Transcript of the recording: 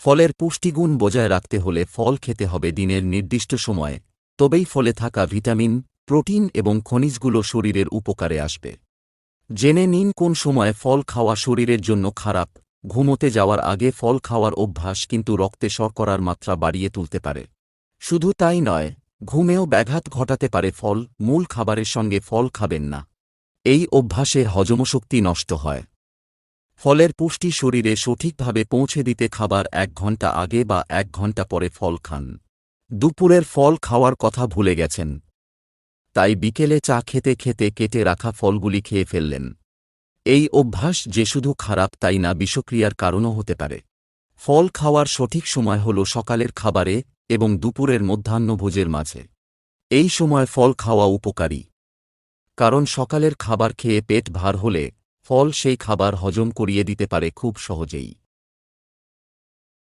ফলের পুষ্টিগুণ বজায় রাখতে হলে ফল খেতে হবে দিনের নির্দিষ্ট সময়ে, তবেই ফলে থাকা ভিটামিন, প্রোটিন এবং খনিজগুলো শরীরের উপকারে আসবে। জেনে নিন কোন সময়ে ফল খাওয়া শরীরের জন্য খারাপ। ঘুমোতে যাওয়ার আগে ফল খাওয়ার অভ্যাস কিন্তু রক্তে শর্করার মাত্রা বাড়িয়ে তুলতে পারে। শুধু তাই নয়, ঘুমেও ব্যাঘাত ঘটাতে পারে। ফল মূল খাবারের সঙ্গে ফল খাবেন না। এই অভ্যাসে হজমশক্তি নষ্ট হয়। ফলের পুষ্টি শরীরে সঠিকভাবে পৌঁছে দিতে খাবার 1 ঘন্টা আগে বা 1 ঘন্টা পরে ফল খান। দুপুরের ফল খাওয়ার কথা ভুলে গেছেন, তাই বিকেলে চা খেতে খেতে কেটে রাখা ফলগুলি খেয়ে ফেললেন। এই অভ্যাস যে শুধু খারাপ তাই না, বিষক্রিয়ার কারণও হতে পারে। ফল খাওয়ার সঠিক সময় হল সকালের খাবারে এবং দুপুরের মধ্যাহ্নভোজের মাঝে। এই সময় ফল খাওয়া উপকারী, কারণ সকালের খাবার খেয়ে পেট ভার হলে ফল সেই খাবার হজম করিয়ে দিতে পারে খুব সহজেই।